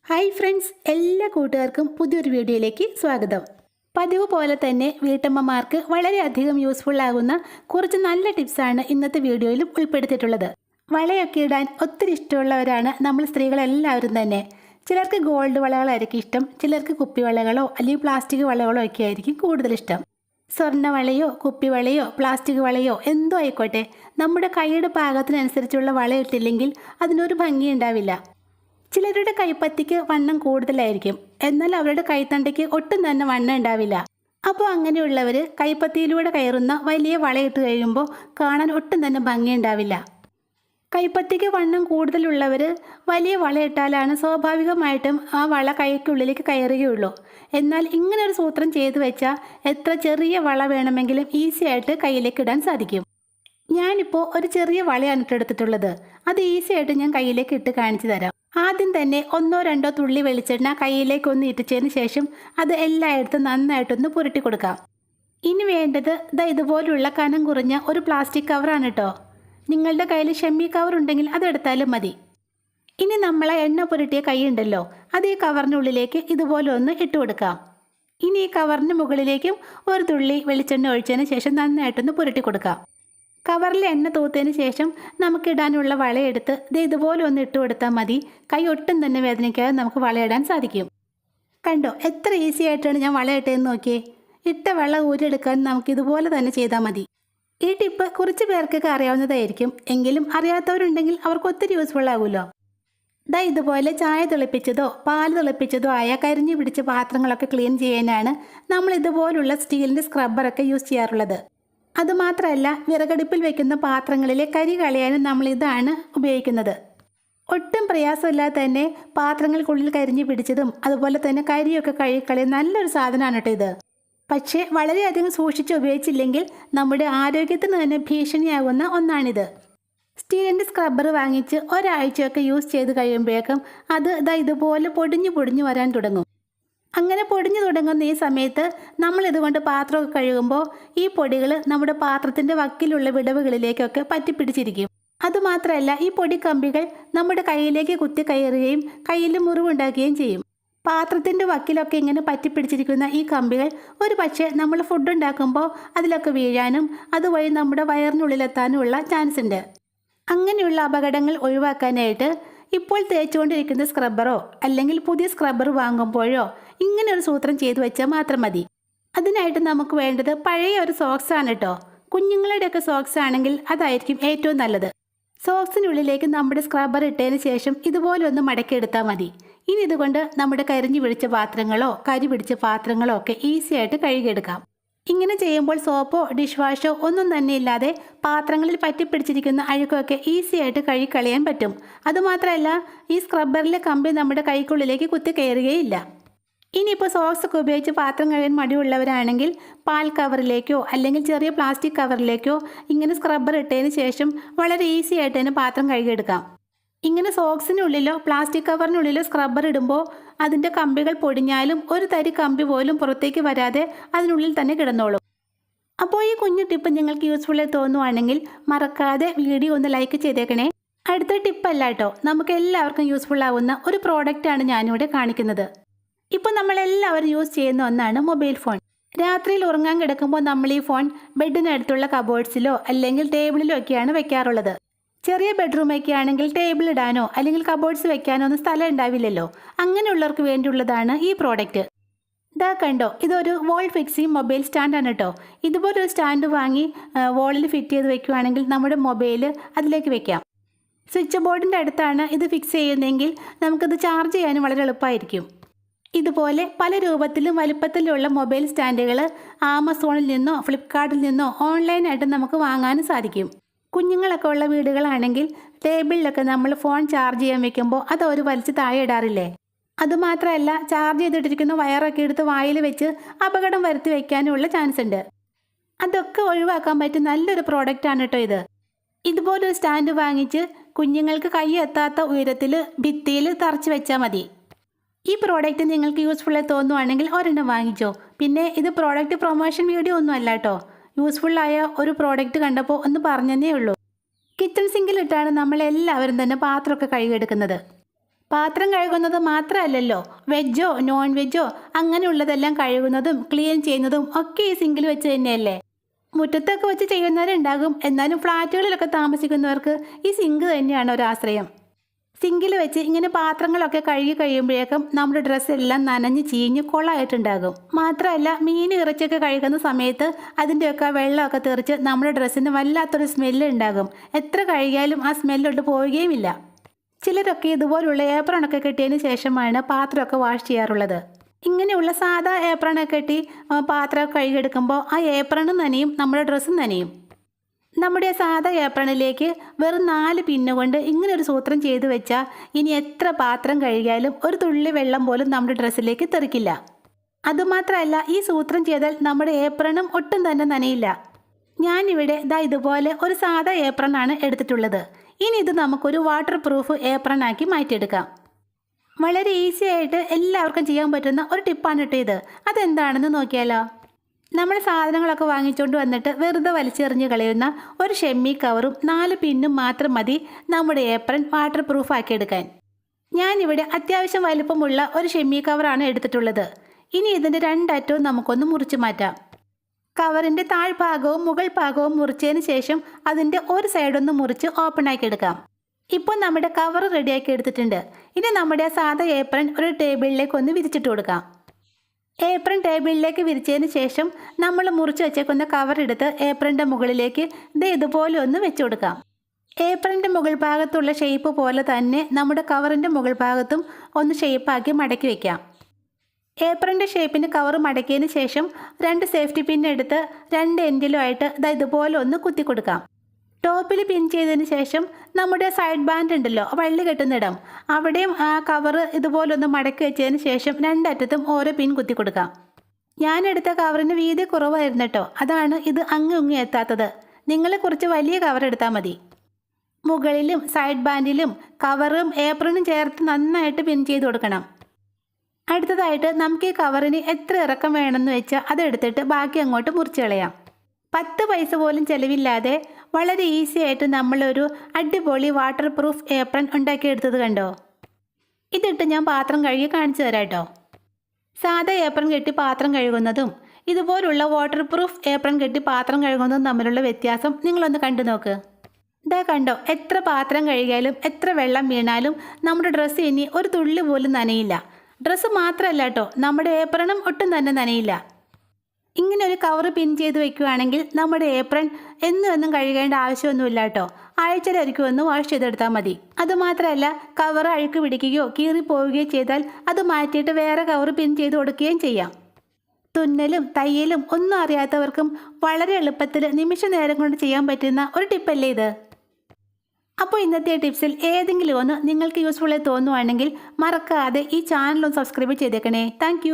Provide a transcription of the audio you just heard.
Hi friends, എല്ലാ കൂട്ടുകാർക്കും പുതിയൊരു വീഡിയോയിലേക്ക് സ്വാഗതം. പതിവ് പോലെ തന്നെ വീട്ടമ്മമാർക്ക് വളരെയധികം യൂസ്ഫുൾ ആകുന്ന കുറച്ച് നല്ല ടിപ്സാണ് ഇന്നത്തെ വീഡിയോയിലും ഉൾപ്പെടുത്തിയിട്ടുള്ളത്. വളയൊക്കെ ഇടാൻ ഒത്തിരി ഇഷ്ടമുള്ളവരാണ് നമ്മൾ സ്ത്രീകളെല്ലാവരും തന്നെ. ചിലർക്ക് ഗോൾഡ് വളകളായിരിക്കും ഇഷ്ടം, ചിലർക്ക് കുപ്പിവളകളോ അല്ലെങ്കിൽ പ്ലാസ്റ്റിക് വളകളോ ഒക്കെ ആയിരിക്കും കൂടുതൽ ഇഷ്ടം. സ്വർണ്ണവളയോ കുപ്പിവളയോ പ്ലാസ്റ്റിക് വളയോ എന്തോ ആയിക്കോട്ടെ, നമ്മുടെ കൈയുടെ പാകത്തിനനുസരിച്ചുള്ള വളയിട്ടില്ലെങ്കിൽ അതിനൊരു ഭംഗി ഉണ്ടാവില്ല. ചിലരുടെ കൈപ്പത്തിക്ക് വണ്ണം കൂടുതലായിരിക്കും, എന്നാൽ അവരുടെ കൈത്തണ്ടയ്ക്ക് ഒട്ടും തന്നെ വണ്ണം ഉണ്ടാവില്ല. അപ്പോൾ അങ്ങനെയുള്ളവർ കൈപ്പത്തിയിലൂടെ കയറുന്ന വലിയ വളയിട്ട് കഴിയുമ്പോൾ കാണാൻ ഒട്ടും തന്നെ ഭംഗി ഉണ്ടാവില്ല. കൈപ്പത്തിക്ക് വണ്ണം കൂടുതലുള്ളവർ വലിയ വളയിട്ടാലാണ് സ്വാഭാവികമായിട്ടും ആ വള കൈക്കുള്ളിലേക്ക് കയറുകയുള്ളൂ. എന്നാൽ ഇങ്ങനെ ഒരു സൂത്രം ചെയ്തു വെച്ചാൽ എത്ര ചെറിയ വള വേണമെങ്കിലും ഈസി ആയിട്ട് കയ്യിലേക്ക് ഇടാൻ സാധിക്കും. ഞാനിപ്പോൾ ഒരു ചെറിയ വളയാണ് ഇട്ടെടുത്തിട്ടുള്ളത്. അത് ഈസി ആയിട്ട് ഞാൻ കയ്യിലേക്ക് ഇട്ട് കാണിച്ചു തരാം. ആദ്യം തന്നെ 1-2 തുള്ളി വെളിച്ചെണ്ണ കയ്യിലേക്കൊന്ന് ഇട്ടിച്ചതിന് ശേഷം അത് എല്ലായിടത്തും നന്നായിട്ടൊന്ന് പുരട്ടി കൊടുക്കാം. ഇനി വേണ്ടത് ഇതുപോലുള്ള കനം കുറഞ്ഞ ഒരു പ്ലാസ്റ്റിക് കവറാണ് കേട്ടോ. നിങ്ങളുടെ കയ്യിൽ ഷെമ്മി കവർ ഉണ്ടെങ്കിൽ അതെടുത്താലും മതി. ഇനി നമ്മളെ എണ്ണ പുരട്ടിയ കൈ ഉണ്ടല്ലോ, അത് ഈ കവറിനുള്ളിലേക്ക് ഇതുപോലെ ഒന്ന് ഇട്ട് കൊടുക്കാം. ഇനി ഈ കവറിന് മുകളിലേക്കും ഒരു തുള്ളി വെളിച്ചെണ്ണ ഒഴിച്ചതിന് ശേഷം നന്നായിട്ടൊന്ന് പുരട്ടി കൊടുക്കാം. കവറിൽ എണ്ണ തൂത്തതിന് ശേഷം നമുക്കിടാനുള്ള വളയെടുത്ത് ഇതുപോലെ ഒന്ന് ഇട്ട് കൊടുത്താൽ മതി. കൈ ഒട്ടും തന്നെ വേദനിക്കാതെ നമുക്ക് വളയിടാൻ സാധിക്കും. കണ്ടോ എത്ര ഈസി ആയിട്ടാണ് ഞാൻ വളയിട്ടതെന്ന് നോക്കിയേ. ഇട്ട വള ഊരിയെടുക്കാൻ നമുക്കിതുപോലെ തന്നെ ചെയ്താൽ മതി. ഈ ടിപ്പ് കുറച്ച് പേർക്കൊക്കെ അറിയാവുന്നതായിരിക്കും, എങ്കിലും അറിയാത്തവരുണ്ടെങ്കിൽ അവർക്ക് ഒത്തിരി യൂസ്ഫുൾ ആകുമല്ലോ. ഇതുപോലെ ചായ തിളപ്പിച്ചതോ പാൽ തിളപ്പിച്ചതോ ആയ കരിഞ്ഞു പിടിച്ച പാത്രങ്ങളൊക്കെ ക്ലീൻ ചെയ്യാനാണ് നമ്മൾ ഇതുപോലുള്ള സ്റ്റീലിൻ്റെ സ്ക്രബ്ബറൊക്കെ യൂസ് ചെയ്യാറുള്ളത്. അതുമാത്രമല്ല, വിറകടുപ്പിൽ വെക്കുന്ന പാത്രങ്ങളിലെ കരി കളയാനും നമ്മൾ ഇതാണ് ഉപയോഗിക്കുന്നത്. ഒട്ടും പ്രയാസമില്ലാതെ തന്നെ പാത്രങ്ങൾക്കുള്ളിൽ കരിഞ്ഞു പിടിച്ചതും അതുപോലെ തന്നെ കരിയൊക്കെ കഴുകിക്കളയാൻ നല്ലൊരു സാധനമാണ് കേട്ടോ ഇത്. പക്ഷേ വളരെയധികം സൂക്ഷിച്ച് ഉപയോഗിച്ചില്ലെങ്കിൽ നമ്മുടെ ആരോഗ്യത്തിന് തന്നെ ഭീഷണിയാകുന്ന ഒന്നാണിത്. സ്റ്റീലിൻ്റെ സ്ക്രബ്ബർ വാങ്ങിച്ച് ഒരാഴ്ചയൊക്കെ യൂസ് ചെയ്ത് കഴിയുമ്പോഴേക്കും അത് ഇതുപോലെ പൊടിഞ്ഞു വരാൻ തുടങ്ങും. അങ്ങനെ പൊടിഞ്ഞു തുടങ്ങുന്ന ഈ സമയത്ത് നമ്മൾ ഇതുകൊണ്ട് പാത്രമൊക്കെ കഴുകുമ്പോൾ ഈ പൊടികൾ നമ്മുടെ പാത്രത്തിൻ്റെ വക്കിലുള്ള വിടവുകളിലേക്കൊക്കെ പറ്റിപ്പിടിച്ചിരിക്കും. അതുമാത്രമല്ല, ഈ പൊടിക്കമ്പികൾ നമ്മുടെ കയ്യിലേക്ക് കുത്തി കയറുകയും കയ്യിൽ മുറിവുണ്ടാക്കുകയും ചെയ്യും. പാത്രത്തിൻ്റെ വക്കിലൊക്കെ ഇങ്ങനെ പറ്റിപ്പിടിച്ചിരിക്കുന്ന ഈ കമ്പികൾ ഒരു പക്ഷേ നമ്മൾ ഫുഡ് ഉണ്ടാക്കുമ്പോൾ അതിലൊക്കെ വീഴാനും അതുവഴി നമ്മുടെ വയറിനുള്ളിലെത്താനുമുള്ള ചാൻസ് ഉണ്ട്. അങ്ങനെയുള്ള അപകടങ്ങൾ ഒഴിവാക്കാനായിട്ട് ഇപ്പോൾ തേച്ചുകൊണ്ടിരിക്കുന്ന സ്ക്രബ്ബറോ അല്ലെങ്കിൽ പുതിയ സ്ക്രബ്ബർ വാങ്ങുമ്പോഴോ ഇങ്ങനെ ഒരു സൂത്രം ചെയ്തു വെച്ചാൽ മാത്രം മതി. അതിനായിട്ട് നമുക്ക് വേണ്ടത് പഴയ ഒരു സോക്സ് ആണ് കേട്ടോ. കുഞ്ഞുങ്ങളുടെയൊക്കെ സോക്സ് ആണെങ്കിൽ അതായിരിക്കും ഏറ്റവും നല്ലത്. സോക്സിനുള്ളിലേക്ക് നമ്മുടെ സ്ക്രബ്ബർ ഇട്ടതിന് ശേഷം ഇതുപോലെ ഒന്ന് മടക്കിയെടുത്താൽ മതി. ഇനി ഇതുകൊണ്ട് നമ്മുടെ കരിഞ്ഞു പിടിച്ച പാത്രങ്ങളോ കരി പിടിച്ച പാത്രങ്ങളോ ഒക്കെ ഈസി ആയിട്ട് കഴുകിയെടുക്കാം. ഇങ്ങനെ ചെയ്യുമ്പോൾ സോപ്പോ ഡിഷ് വാഷോ ഒന്നും തന്നെ ഇല്ലാതെ പാത്രങ്ങളിൽ പറ്റിപ്പിടിച്ചിരിക്കുന്ന അഴുക്കൊക്കെ ഈസി ആയിട്ട് കഴുകിക്കളയാൻ പറ്റും. അതുമാത്രമല്ല, ഈ സ്ക്രബ്ബറിലെ കമ്പി നമ്മുടെ കൈക്കുള്ളിലേക്ക് കുത്തി കയറുകയില്ല. ഇനിയിപ്പോൾ സോക്സ് ഒക്കെ ഉപയോഗിച്ച് പാത്രം കഴുകാൻ മടിയുള്ളവരാണെങ്കിൽ പാൽ കവറിലേക്കോ അല്ലെങ്കിൽ ചെറിയ പ്ലാസ്റ്റിക് കവറിലേക്കോ ഇങ്ങനെ സ്ക്രബ്ബർ ഇട്ടതിന് ശേഷം വളരെ ഈസി ആയിട്ട് തന്നെ പാത്രം കഴുകിയെടുക്കാം. ഇങ്ങനെ സോക്സിനുള്ളിലോ പ്ലാസ്റ്റിക് കവറിനുള്ളിലോ സ്ക്രബ്ബർ ഇടുമ്പോൾ അതിൻ്റെ കമ്പികൾ പൊടിഞ്ഞാലും ഒരു തരി കമ്പി പോലും പുറത്തേക്ക് വരാതെ അതിനുള്ളിൽ തന്നെ കിടന്നോളും. അപ്പോൾ ഈ കുഞ്ഞു ടിപ്പ് നിങ്ങൾക്ക് യൂസ്ഫുള്ളായി തോന്നുവാണെങ്കിൽ മറക്കാതെ വീഡിയോ ഒന്ന് ലൈക്ക് ചെയ്തേക്കണേ. അടുത്ത ടിപ്പല്ല കേട്ടോ, നമുക്ക് എല്ലാവർക്കും യൂസ്ഫുൾ ആവുന്ന ഒരു പ്രോഡക്റ്റാണ് ഞാനിവിടെ കാണിക്കുന്നത്. ഇപ്പോൾ നമ്മളെല്ലാവരും യൂസ് ചെയ്യുന്ന ഒന്നാണ് മൊബൈൽ ഫോൺ. രാത്രിയിൽ ഉറങ്ങാൻ കിടക്കുമ്പോൾ നമ്മൾ ഈ ഫോൺ ബെഡിനടുത്തുള്ള കബോർഡ്സിലോ അല്ലെങ്കിൽ ടേബിളിലോ ഒക്കെയാണ് വെക്കാറുള്ളത്. ചെറിയ ബെഡ്റൂമൊക്കെ ആണെങ്കിൽ ടേബിൾ ഇടാനോ അല്ലെങ്കിൽ കബോർഡ്സ് വെക്കാനോ ഒന്നും സ്ഥലം ഉണ്ടാവില്ലല്ലോ. അങ്ങനെയുള്ളവർക്ക് വേണ്ടിയുള്ളതാണ് ഈ പ്രോഡക്റ്റ്. കണ്ടോ, ഇതൊരു വോൾ ഫിക്സിങ് മൊബൈൽ സ്റ്റാൻഡാണ് കേട്ടോ. ഇതുപോലൊരു സ്റ്റാൻഡ് വാങ്ങി വോളിൽ ഫിറ്റ് ചെയ്ത് വെക്കുകയാണെങ്കിൽ നമ്മുടെ മൊബൈൽ അതിലേക്ക് വെക്കാം. സ്വിച്ച് ബോർഡിൻ്റെ അടുത്താണ് ഇത് ഫിക്സ് ചെയ്യുന്നതെങ്കിൽ നമുക്കിത് ചാർജ് ചെയ്യാനും വളരെ എളുപ്പമായിരിക്കും. ഇതുപോലെ പല രൂപത്തിലും വലുപ്പത്തിലുള്ള മൊബൈൽ സ്റ്റാൻഡുകൾ ആമസോണിൽ നിന്നോ ഫ്ലിപ്കാർട്ടിൽ നിന്നോ ഓൺലൈനായിട്ട് നമുക്ക് വാങ്ങാനും സാധിക്കും. കുഞ്ഞുങ്ങളൊക്കെ ഉള്ള വീടുകളാണെങ്കിൽ ടേബിളിലൊക്കെ നമ്മൾ ഫോൺ ചാർജ് ചെയ്യാൻ വെക്കുമ്പോൾ അത് ഒരു വലിച്ച് താഴെ ഇടാറില്ലേ. അതുമാത്രമല്ല, ചാർജ് ചെയ്തിട്ടിരിക്കുന്ന വയറൊക്കെ എടുത്ത് വായിൽ വെച്ച് അപകടം വരുത്തി വയ്ക്കാനുള്ള ചാൻസ് ഉണ്ട്. അതൊക്കെ ഒഴിവാക്കാൻ പറ്റിയ നല്ലൊരു പ്രോഡക്റ്റാണ് കേട്ടോ ഇത്. ഇതുപോലൊരു സ്റ്റാൻഡ് വാങ്ങിച്ച് കുഞ്ഞുങ്ങൾക്ക് കൈ എത്താത്ത ഉയരത്തിൽ ഭിത്തിയിൽ തറച്ച് വെച്ചാൽ മതി. ഈ പ്രോഡക്റ്റ് നിങ്ങൾക്ക് യൂസ്ഫുള്ളായി തോന്നുവാണെങ്കിൽ ഒരെണ്ണം വാങ്ങിച്ചോ. പിന്നെ ഇത് പ്രോഡക്റ്റ് പ്രൊമോഷൻ വീഡിയോ ഒന്നും അല്ല കേട്ടോ. യൂസ്ഫുള്ളായ ഒരു പ്രോഡക്റ്റ് കണ്ടപ്പോൾ ഒന്ന് പറഞ്ഞതേ ഉള്ളൂ. കിച്ചൺ സിങ്കിലിട്ടാണ് നമ്മളെല്ലാവരും തന്നെ പാത്രമൊക്കെ കഴുകിയെടുക്കുന്നത്. പാത്രം കഴുകുന്നത് മാത്രമല്ലല്ലോ, വെജോ നോൺ വെജോ അങ്ങനെയുള്ളതെല്ലാം കഴുകുന്നതും ക്ലീൻ ചെയ്യുന്നതും ഒക്കെ ഈ സിങ്കിൽ വെച്ച് തന്നെയല്ലേ. മുറ്റത്തൊക്കെ വെച്ച് ചെയ്യുന്നവരുണ്ടാകും, എന്നാലും ഫ്ലാറ്റുകളിലൊക്കെ താമസിക്കുന്നവർക്ക് ഈ സിങ്ക് തന്നെയാണ് ഒരാശ്രയം. സിങ്കിൽ വെച്ച് ഇങ്ങനെ പാത്രങ്ങളൊക്കെ കഴുകി കഴിയുമ്പോഴേക്കും നമ്മുടെ ഡ്രസ്സെല്ലാം നനഞ്ഞ് ചീഞ്ഞ് കൊള്ളായിട്ടുണ്ടാകും. മാത്രമല്ല മീൻ ഇറച്ചിയൊക്കെ കഴിക്കുന്ന സമയത്ത് അതിൻ്റെയൊക്കെ വെള്ളമൊക്കെ തെറിച്ച് നമ്മുടെ ഡ്രസ്സിന് വല്ലാത്തൊരു സ്മെല്ല് ഉണ്ടാകും. എത്ര കഴുകിയാലും ആ സ്മെല്ലോട്ട് പോവുകയുമില്ല. ചിലരൊക്കെ ഇതുപോലുള്ള ഏപ്രണൊക്കെ കെട്ടിയതിന് ശേഷമാണ് പാത്രമൊക്കെ വാഷ് ചെയ്യാറുള്ളത്. ഇങ്ങനെയുള്ള സാധാ ഏപ്രണൊക്കെ കെട്ടി പാത്രം കഴുകിയെടുക്കുമ്പോൾ ആ ഏപ്രണും നനയും, നമ്മുടെ ഡ്രസ്സും നനയും. നമ്മുടെ സാധാ ഏപ്രണിലേക്ക് വെറും 4 പിന്ന് കൊണ്ട് ഇങ്ങനെ ഒരു സൂത്രം ചെയ്തു വെച്ചാൽ ഇനി എത്ര പാത്രം കഴുകിയാലും ഒരു തുള്ളി വെള്ളം പോലും നമ്മുടെ ഡ്രസ്സിലേക്ക് തെറിക്കില്ല. അതുമാത്രമല്ല, ഈ സൂത്രം ചെയ്താൽ നമ്മുടെ ഏപ്രണും ഒട്ടും തന്നെ നനയില്ല. ഞാനിവിടെ ഇതുപോലെ ഒരു സാധാ ഏപ്രണാണ് എടുത്തിട്ടുള്ളത്. ഇനി ഇത് നമുക്കൊരു വാട്ടർ പ്രൂഫ് ഏപ്രണാക്കി മാറ്റിയെടുക്കാം. വളരെ ഈസി ആയിട്ട് എല്ലാവർക്കും ചെയ്യാൻ പറ്റുന്ന ഒരു ടിപ്പാണ് കേട്ടോ ഇത്. അതെന്താണെന്ന് നോക്കിയാലോ. നമ്മൾ സാധനങ്ങളൊക്കെ വാങ്ങിച്ചുകൊണ്ട് വന്നിട്ട് വെറുതെ വലിച്ചെറിഞ്ഞ് കളയുന്ന ഒരു ഷെമ്മി കവറും 4 പിന്നും മാത്രം മതി നമ്മുടെ ഏപ്രൺ വാട്ടർ പ്രൂഫ് ആക്കിയെടുക്കാൻ. ഞാനിവിടെ അത്യാവശ്യം വലുപ്പമുള്ള ഒരു ഷെമ്മി കവറാണ് എടുത്തിട്ടുള്ളത്. ഇനി ഇതിൻ്റെ 2 അറ്റവും നമുക്കൊന്ന് മുറിച്ച് മാറ്റാം. കവറിൻ്റെ താഴ്ഭാഗവും മുകൾ ഭാഗവും മുറിച്ചതിന് ശേഷം അതിൻ്റെ ഒരു സൈഡൊന്ന് മുറിച്ച് ഓപ്പൺ ആക്കി എടുക്കാം. ഇപ്പോൾ നമ്മുടെ കവർ റെഡിയാക്കി എടുത്തിട്ടുണ്ട്. ഇനി നമ്മുടെ സാധാ ഏപ്രൺ ഒരു ടേബിളിലേക്ക് ഒന്ന് വിരിച്ചിട്ട് കൊടുക്കാം. ഏപ്രൺ ടേബിളിലേക്ക് വിരിച്ചതിന് ശേഷം നമ്മൾ മുറിച്ച് വെച്ചേക്കുന്ന കവർ എടുത്ത് ഏപ്രൻ്റെ മുകളിലേക്ക് ഇതുപോലെ ഒന്ന് വെച്ച് കൊടുക്കാം. ഏപ്രൻ്റെ മുകൾ ഭാഗത്തുള്ള ഷേപ്പ് പോലെ തന്നെ നമ്മുടെ കവറിൻ്റെ മുകൾ ഭാഗത്തും ഒന്ന് ഷേപ്പാക്കി മടക്കി വയ്ക്കാം. ഏപ്രൻ്റെ ഷേപ്പിന് കവർ മടക്കിയതിന് ശേഷം 2 സേഫ്റ്റി പിൻ എടുത്ത് 2 എൻഡിലുമായിട്ട് ഇതുപോലെ ഒന്ന് കുത്തി കൊടുക്കാം. ടോപ്പിൽ പിൻ ചെയ്തതിന് ശേഷം നമ്മുടെ സൈഡ് ബാൻഡ് ഉണ്ടല്ലോ, വള്ളി കെട്ടുന്നിടം, അവിടെയും ആ കവർ ഇതുപോലെ ഒന്ന് മടക്കി വെച്ചതിന് ശേഷം 2 അറ്റത്തും ഓരോ പിൻ കുത്തി കൊടുക്കാം. ഞാനെടുത്ത കവറിന് വീതി കുറവായിരുന്നു കേട്ടോ, അതാണ് ഇത് അങ്ങ് എത്താത്തത്. നിങ്ങൾ കുറച്ച് വലിയ കവർ എടുത്താൽ മതി. മുകളിലും സൈഡ് ബാൻഡിലും കവറും ഏപ്രണും ചേർത്ത് നന്നായിട്ട് പിൻ ചെയ്ത് കൊടുക്കണം. അടുത്തതായിട്ട് നമുക്ക് ഈ കവറിന് എത്ര ഇറക്കം വേണമെന്ന് വെച്ചാൽ അതെടുത്തിട്ട് ബാക്കി അങ്ങോട്ട് മുറിച്ച് കളയാം. 10 പൈസ പോലും ചിലവില്ലാതെ വളരെ ഈസി ആയിട്ട് നമ്മളൊരു അടിപൊളി വാട്ടർ പ്രൂഫ് ഏപ്രൺ ഉണ്ടാക്കിയെടുത്തത് കണ്ടോ. ഇതിട്ട് ഞാൻ പാത്രം കഴുകി കാണിച്ചു തരാം കേട്ടോ. സാധാ ഏപ്രൺ കെട്ടി പാത്രം കഴുകുന്നതും ഇതുപോലുള്ള വാട്ടർ പ്രൂഫ് ഏപ്രൺ കെട്ടി പാത്രം കഴുകുന്നതും തമ്മിലുള്ള വ്യത്യാസം നിങ്ങളൊന്ന് കണ്ടു നോക്ക്. കണ്ടോ, എത്ര പാത്രം കഴുകിയാലും എത്ര വെള്ളം വീണാലും നമ്മുടെ ഡ്രസ്സ് ഇനി ഒരു തുള്ളി പോലും നനയില്ല. ഡ്രസ്സ് മാത്രമല്ല കേട്ടോ, നമ്മുടെ ഏപ്രണും ഒട്ടും തന്നെ നനയില്ല. ഇങ്ങനെ ഒരു കവർ പിൻ ചെയ്ത് വെക്കുകയാണെങ്കിൽ നമ്മുടെ ഏപ്രൺ എന്നും കഴുകേണ്ട ആവശ്യമൊന്നുമില്ല കേട്ടോ. ആഴ്ചയിലൊരിക്കൽ ഒന്ന് വാഷ് ചെയ്തെടുത്താൽ മതി. അതുമാത്രമല്ല, കവർ അഴുക്ക് പിടിക്കുകയോ കീറി പോവുകയോ ചെയ്താൽ അത് മാറ്റിയിട്ട് വേറെ കവർ പിൻ ചെയ്ത് കൊടുക്കുകയും ചെയ്യാം. തുന്നലും തയ്യലും ഒന്നും അറിയാത്തവർക്കും വളരെ എളുപ്പത്തിൽ നിമിഷ നേരം കൊണ്ട് ചെയ്യാൻ പറ്റുന്ന ഒരു ടിപ്പല്ലേ ഇത്. അപ്പോൾ ഇന്നത്തെ ടിപ്സിൽ ഏതെങ്കിലും ഒന്ന് നിങ്ങൾക്ക് യൂസ്ഫുള്ളായി തോന്നുവാണെങ്കിൽ മറക്കാതെ ഈ ചാനൽ ഒന്ന് സബ്സ്ക്രൈബ് ചെയ്തേക്കണേ. താങ്ക്